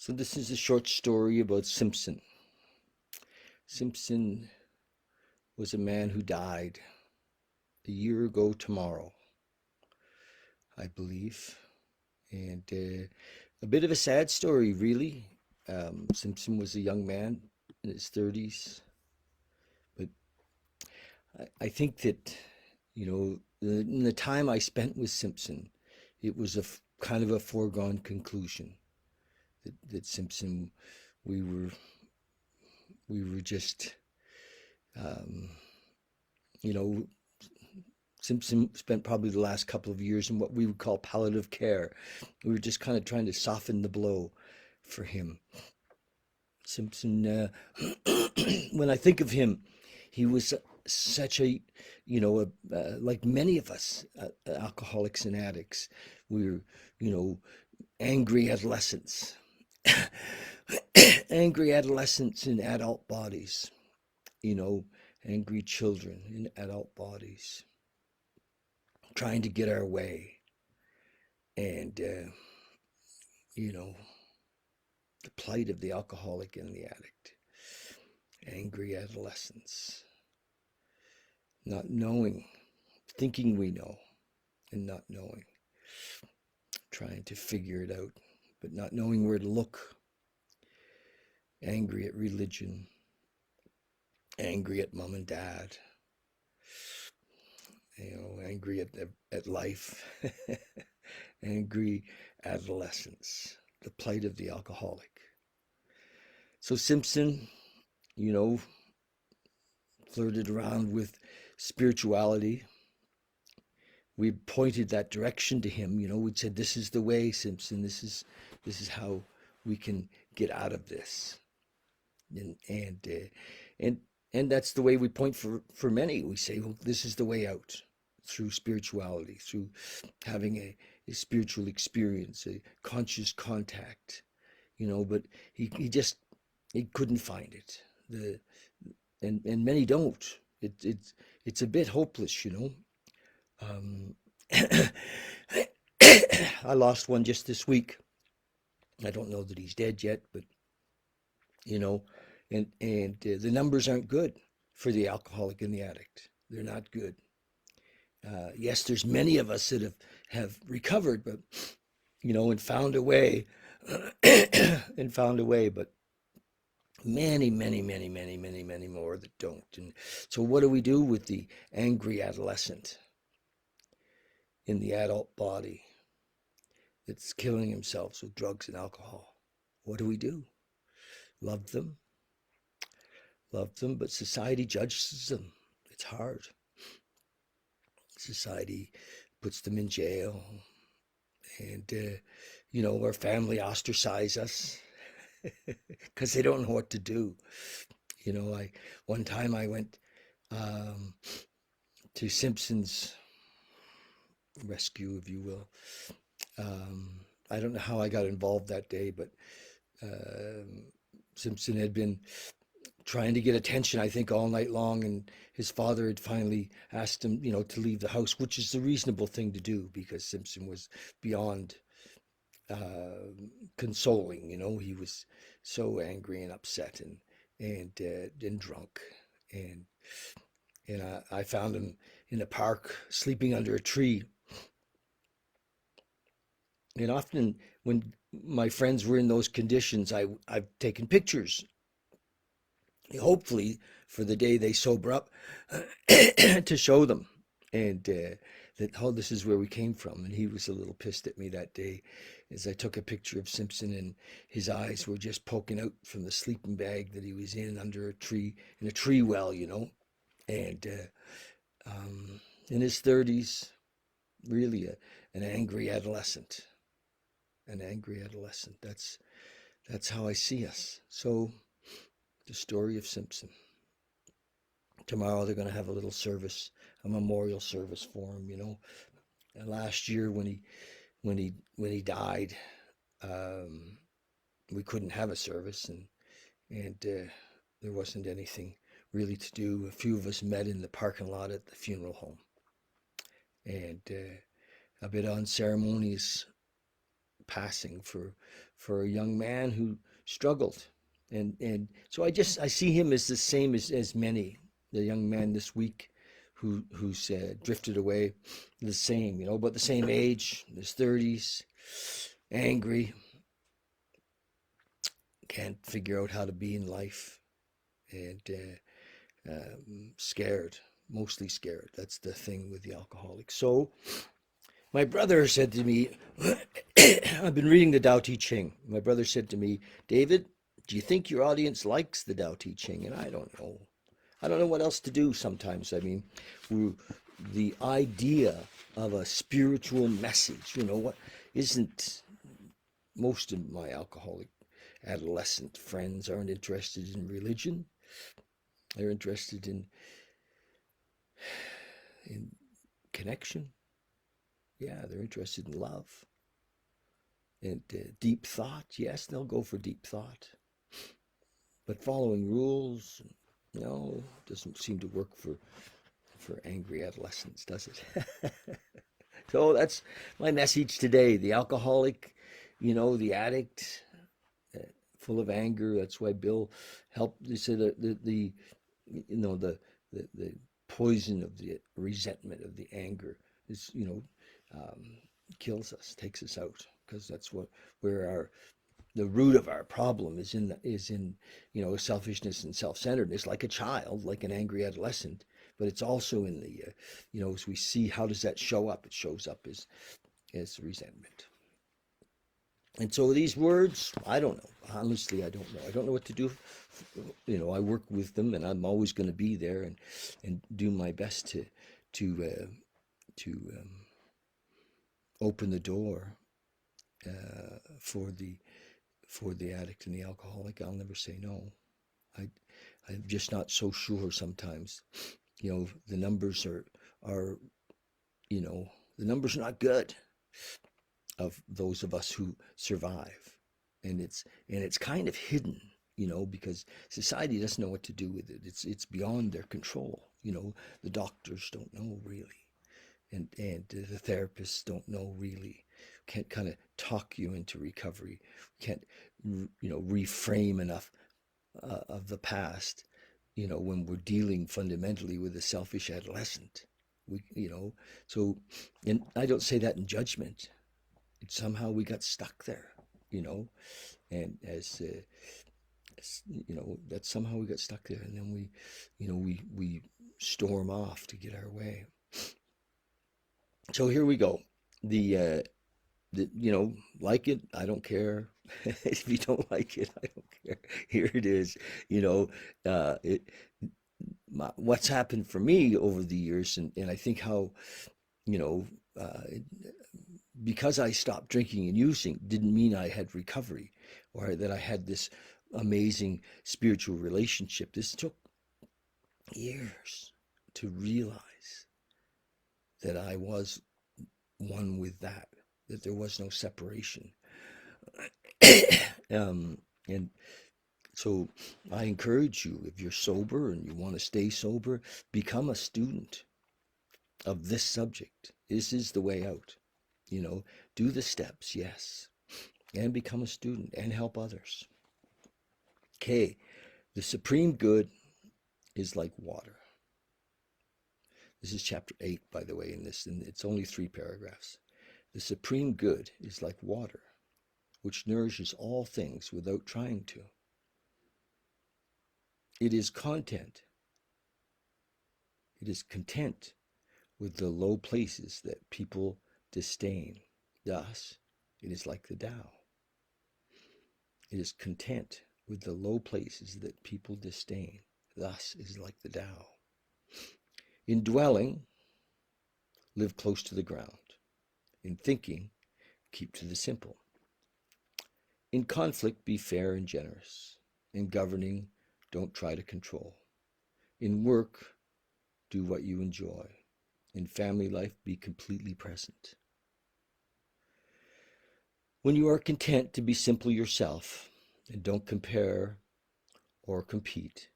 So this is a short story about Simpson. Simpson was a man who died a year ago tomorrow, I believe. And a bit of a sad story, really. Simpson was a young man in his 30s. But I think that, in the time I spent with Simpson, it was kind of a foregone conclusion that Simpson, we were we were just, um, you know, Simpson spent probably the last couple of years in what we would call palliative care. We were just kind of trying to soften the blow for him. Simpson, when I think of him, he was such a, like many of us, alcoholics and addicts, we were, angry adolescents, angry adolescents in adult bodies, you know, angry children in adult bodies, trying to get our way. And, you know, the plight of the alcoholic and the addict. Angry adolescence. Not knowing, thinking we know, and not knowing. Trying to figure it out, but not knowing where to look. Angry at religion. Angry at mom and dad. Angry at life. Angry adolescence. The plight of the alcoholic. So Simpson, you know, flirted around with spirituality. We pointed that direction to him. We'd said, "This is the way, Simpson. This is how we can get out of this." And that's the way we point for many. We say, "Well, this is the way out, through spirituality, through having a spiritual experience, a conscious contact." But he couldn't find it. And many don't. It's a bit hopeless. Um, I lost one just this week. I don't know that he's dead yet, but the numbers aren't good for the alcoholic and the addict. They're not good. Yes, there's many of us that have recovered, but and found a way, but many, many, many, many, many, many more that don't. And so what do we do with the angry adolescent in the adult body that's killing themselves with drugs and alcohol? What do we do? Love them, but society judges them. It's hard. Society puts them in jail, and our family ostracize us because they don't know what to do. One time I went to Simpson's rescue, if you will. I don't know how I got involved that day, but Simpson had been trying to get attention, I think, all night long, and his father had finally asked him, to leave the house, which is the reasonable thing to do because Simpson was beyond consoling. He was so angry and upset and drunk, and I found him in a park sleeping under a tree. And often when my friends were in those conditions, I've taken pictures, hopefully for the day they sober up, to show them, and that, oh, this is where we came from. And he was a little pissed at me that day as I took a picture of Simpson, and his eyes were just poking out from the sleeping bag that he was in under a tree, in a tree well, and in his 30s, really an angry adolescent. An angry adolescent. That's how I see us. So, the story of Simpson. Tomorrow they're going to have a little service, a memorial service for him. And last year when he died, we couldn't have a service, and there wasn't anything really to do. A few of us met in the parking lot at the funeral home, and a bit unceremonious passing for a young man who struggled. And so I see him as the same as many. The young man this week who's drifted away, the same, about the same age, in his 30s, angry, can't figure out how to be in life, and scared, mostly scared. That's the thing with the alcoholic. So my brother said to me, I've been reading the Tao-te-ching. My brother said to me, David, do you think your audience likes the Tao-te-ching? And I don't know. I don't know what else to do sometimes. I mean, the idea of a spiritual message, what isn't, most of my alcoholic adolescent friends aren't interested in religion. They're interested in connection. Yeah, they're interested in love and deep thought. Yes, they'll go for deep thought. But following rules, doesn't seem to work for angry adolescents, does it? So that's my message today. The alcoholic, the addict, full of anger. That's why Bill helped. He said the poison of the resentment of the anger is kills us, takes us out, because that's where the root of our problem is in selfishness and self-centeredness, like a child, like an angry adolescent. But it's also in the as we see, how does that show up? It shows up as resentment. And so these words, I don't know. Honestly, I don't know. I don't know what to do. I work with them, and I'm always going to be there and do my best to open the door for the addict and the alcoholic. I'll never say no. I'm just not so sure sometimes. The numbers are the numbers are not good of those of us who survive, and it's kind of hidden, because society doesn't know what to do with it. It's beyond their control. The doctors don't know really, and the therapists don't know really. Can't kind of talk you into recovery. Can't reframe enough of the past. When we're dealing fundamentally with a selfish adolescent, so, and I don't say that in judgment. Somehow we got stuck there, and as that somehow we got stuck there, and then we storm off to get our way. So here we go. The like it, I don't care. If you don't like it, I don't care. Here it is. What's happened for me over the years, and I think how, because I stopped drinking and using didn't mean I had recovery or that I had this amazing spiritual relationship. This took years to realize that I was one with that there was no separation. And so I encourage you, if you're sober and you want to stay sober, become a student of this subject. This is the way out. Do the steps, yes, and become a student and help others. Okay, the supreme good is like water. This is chapter 8, by the way, and it's only 3 paragraphs. The supreme good is like water, which nourishes all things without trying to. It is content. It is content with the low places that people disdain. Thus, it is like the Tao. It is content with the low places that people disdain. Thus, it is like the Tao. In dwelling, live close to the ground. In thinking, keep to the simple. In conflict, be fair and generous. In governing, don't try to control. In work, do what you enjoy. In family life, be completely present. When you are content to be simply yourself and don't compare or compete,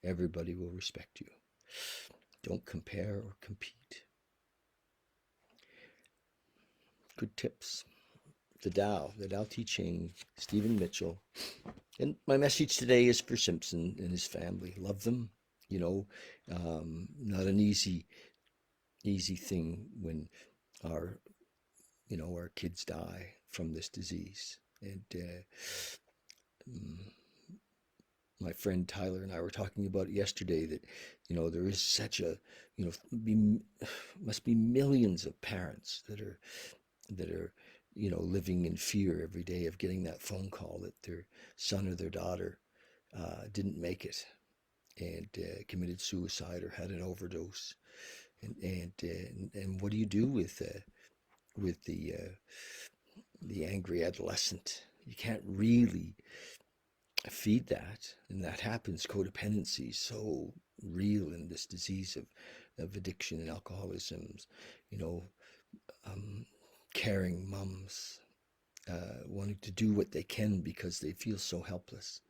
everybody will respect you. Don't compare or compete. Good tips. the Tao, the Tao-te-ching, Stephen Mitchell. And my message today is for Simpson and his family. Love them, you know, not an easy thing when our, our kids die from this disease. And my friend Tyler and I were talking about yesterday that, there is such a, must be millions of parents that are living in fear every day of getting that phone call that their son or their daughter didn't make it and committed suicide or had an overdose. And what do you do with the angry adolescent? You can't really feed that, and that happens. Codependency is so real in this disease of addiction and alcoholism. You know, caring mums wanting to do what they can because they feel so helpless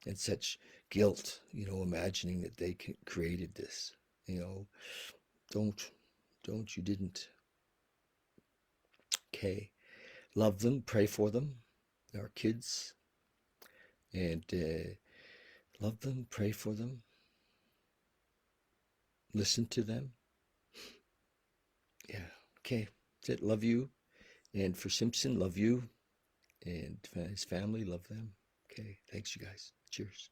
and such guilt, imagining that they created this. Don't, you didn't. Okay. Love them, pray for them, our kids, and love them, pray for them, listen to them. Yeah. Okay. That's it. Love you. And for Simpson, love you. And his family, love them. Okay. Thanks, you guys. Cheers.